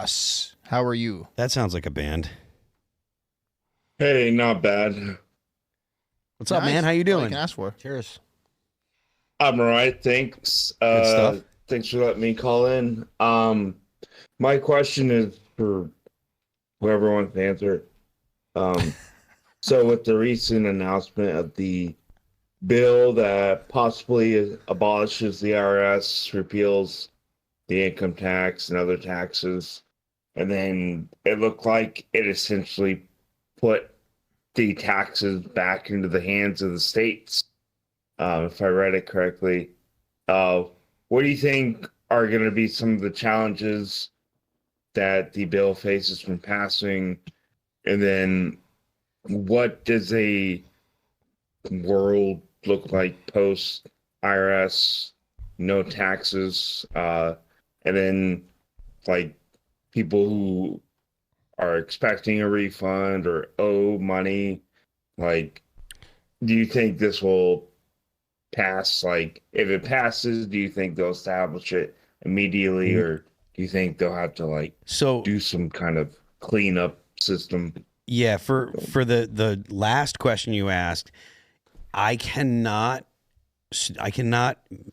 Ross. How are you? That sounds like a band. Hey, not bad. What's up, man? How you That's all doing? I can ask for. Cheers. I'm all right, thanks. Good stuff. Thanks for letting me call in. My question is for whoever wants to answer. So with the recent announcement of the bill that possibly abolishes the IRS, repeals the income tax and other taxes, and then it looked like it essentially put the taxes back into the hands of the states. If I read it correctly, what do you think are going to be some of the challenges that the bill faces from passing? And then what does a world look like post IRS, no taxes, and then like people who are expecting a refund or owe money? Like, do you think this will pass? Like, if it passes, do you think they'll establish it immediately, or do you think they'll have to do some kind of cleanup system? Yeah, for the last question you asked, I cannot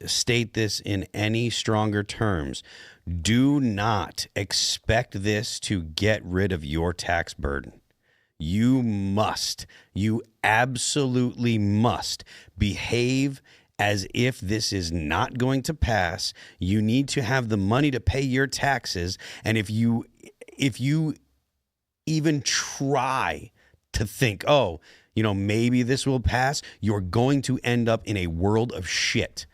state this in any stronger terms. Do not expect this to get rid of your tax burden. You absolutely must behave as if this is not going to pass. You need to have the money to pay your taxes. And if you even try to think, oh, maybe this will pass, you're going to end up in a world of shit.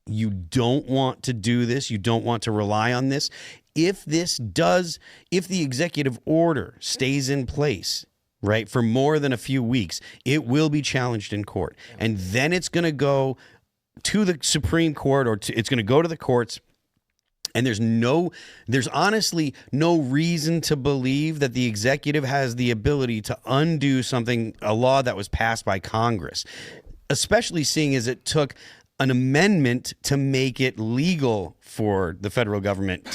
You don't want to do this. You don't want to rely on this. If the executive order stays in place, right, for more than a few weeks, it will be challenged in court. And then it's going to go to the Supreme Court, or it's going to go to the courts. And there's honestly no reason to believe that the executive has the ability to undo a law that was passed by Congress, especially seeing as it took an amendment to make it legal for the federal government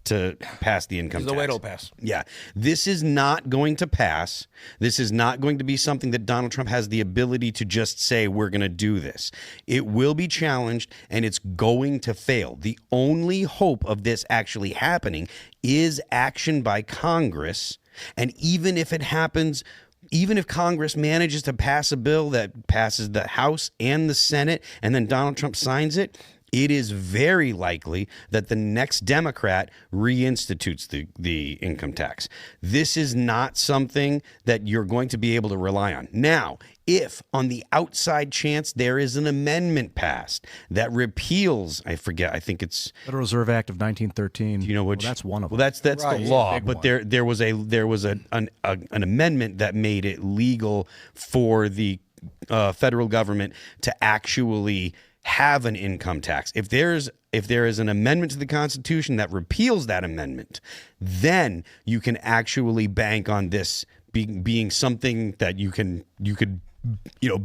to pass the income tax. The way it'll pass. Yeah. This is not going to pass. This is not going to be something that Donald Trump has the ability to just say, we're going to do this. It will be challenged, and it's going to fail. The only hope of this actually happening is action by Congress. And even if it happens, even if Congress manages to pass a bill that passes the House and the Senate, and then Donald Trump signs it, it is very likely that the next Democrat reinstitutes the income tax. This is not something that you're going to be able to rely on. Now, if on the outside chance there is an amendment passed that repeals, I think it's Federal Reserve Act of 1913. Do you know which? Well, that's one of them. Well, that's Right, the law, big but one. there was an amendment that made it legal for the federal government to actually have an income tax. If there is an amendment to the Constitution that repeals that amendment, then you can actually bank on this being something that you could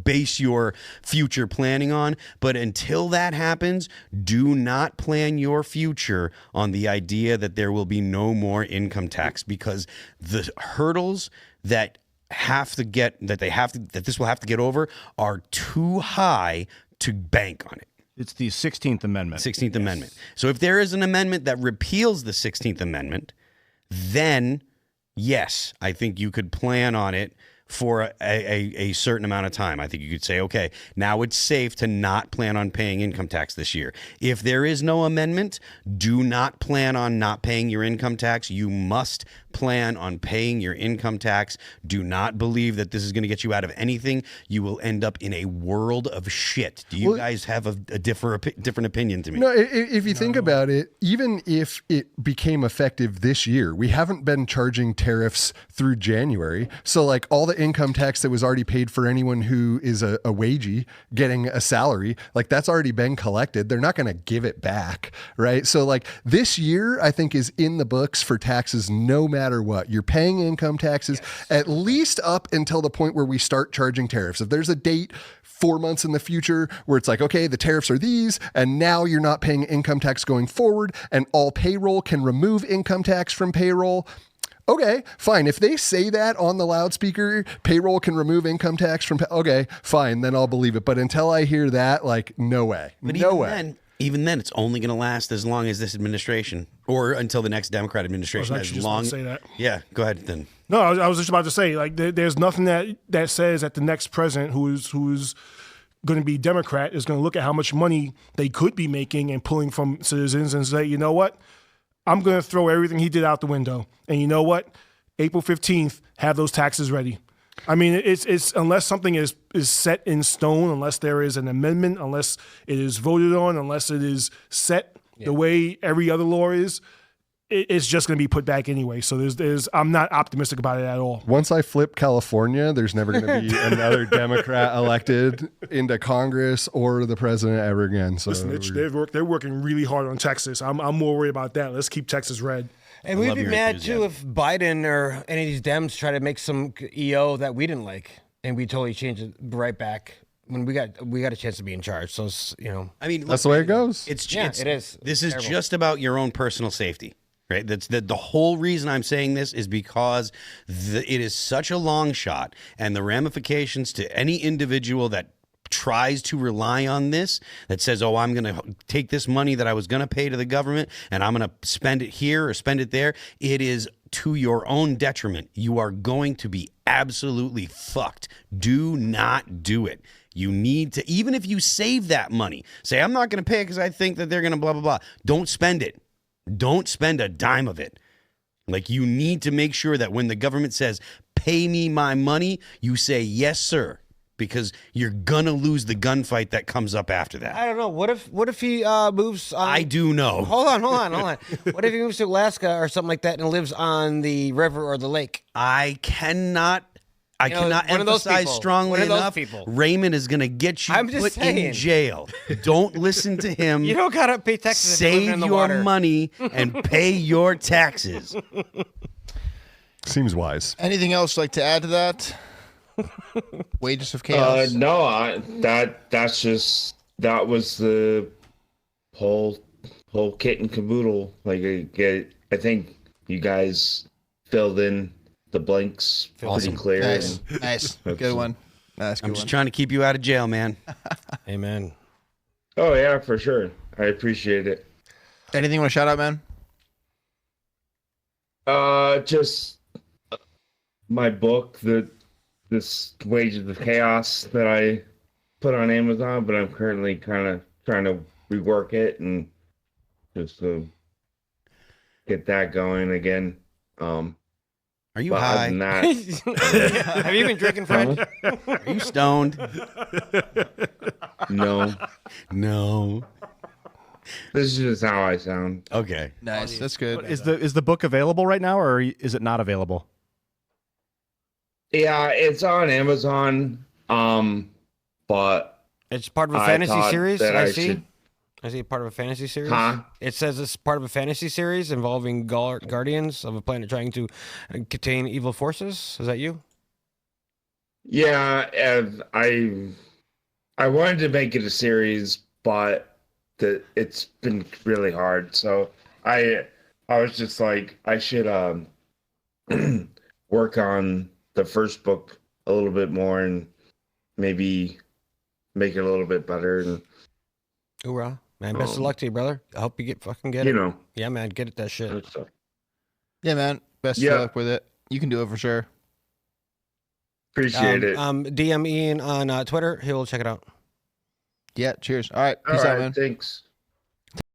base your future planning on. But until that happens, do not plan your future on the idea that there will be no more income tax, because the hurdles that this will have to get over are too high to bank on it. It's the 16th Amendment. 16th Amendment. So if there is an amendment that repeals the 16th Amendment, then yes, I think you could plan on it for a certain amount of time. I think you could say, okay, now it's safe to not plan on paying income tax this year. If there is no amendment, do not plan on not paying your income tax. You must plan on paying your income tax. Do not believe that this is going to get you out of anything. You will end up in a world of shit. Do you guys have a different opinion to me? No, if you think about it, even if it became effective this year, we haven't been charging tariffs through January. So like all the income tax that was already paid for anyone who is a wagee getting a salary. Like that's already been collected. They're not going to give it back, right? So like this year, I think is in the books for taxes no matter what. You're paying income taxes at least up until the point where we start charging tariffs. If there's a date 4 months in the future where it's like, okay, the tariffs are these, and now you're not paying income tax going forward, and all payroll can remove income tax from payroll. Okay, fine. If they say that on the loudspeaker, payroll can remove income tax from, okay, fine, then I'll believe it. But until I hear that, like, no way. But no way. Even then, it's only going to last as long as this administration, or until the next Democrat administration. I was actually just about to say that. Yeah, go ahead then. No, I was just about to say, like, there's nothing that says that the next president who's going to be Democrat is going to look at how much money they could be making and pulling from citizens and say, you know what, I'm going to throw everything he did out the window. And you know what, April 15th, have those taxes ready. I mean, it's unless something is set in stone, unless there is an amendment, unless it is voted on, unless it is set the way every other law is, it's just going to be put back anyway. So I'm not optimistic about it at all. Once I flip California, there's never going to be another Democrat elected into Congress or the president ever again. So listen, they're working really hard on Texas. I'm more worried about that. Let's keep Texas red. And we'd be mad too if Biden or any of these Dems try to make some EO that we didn't like, and we totally change it right back when we got a chance to be in charge. So I mean, that's the way it goes. it is. This is just about your own personal safety, right? That's the whole reason I'm saying this is because it is such a long shot, and the ramifications to any individual that tries to rely on this, that says, oh, I'm going to take this money that I was going to pay to the government and I'm going to spend it here or spend it there. It is to your own detriment. You are going to be absolutely fucked. Do not do it. You need to, even if you save that money, say, I'm not going to pay it because I think that they're going to blah, blah, blah. Don't spend it. Don't spend a dime of it. Like, you need to make sure that when the government says, pay me my money, you say, yes, sir. Because you're gonna lose the gunfight that comes up after that. I don't know. What if he moves on? I do know. Hold on. What if he moves to Alaska or something like that and lives on the river or the lake? I cannot one of those emphasize people. strongly One of those enough. people. Raymond is gonna get you I'm just put saying. in jail. Don't listen to him. You don't gotta pay taxes. if you live Save in the your water. money and pay your taxes. Seems wise. Anything else like to add to that? Wages of chaos. No, that was the whole kit and caboodle. Like, I think you guys filled in the blanks pretty clear. Nice. Good one. Nice. I'm just trying to keep you out of jail, man. Amen. Oh yeah, for sure. I appreciate it. Anything you want to shout out, man? Just my book, this Wages of Chaos that I put on Amazon, but I'm currently kind of trying to rework it and just get that going again. Are you but high? other than that, Have you been drinking, Fred? Are you stoned? no. This is just how I sound. Okay. Nice. That's good. Is the book available right now, or is it not available? Yeah, it's on Amazon. But It's part of a I fantasy thought series. that I I see. should- I see part of a fantasy series. Huh? It says it's part of a fantasy series involving guardians of a planet trying to contain evil forces. Is that you? yeah, and I wanted to make it a series, but it's been really hard. So I was just like, I should work on the first book a little bit more and maybe make it a little bit better. And Hoorah. Man, best of luck to you, brother. I hope you get it. you know, Yeah, man, get it that shit. good stuff. Yeah, man. Best of Yeah. luck with it. You can do it for sure. Appreciate it. DM Ian on Twitter. He'll check it out. Yeah. Cheers. All right. All Peace out, right, man. thanks.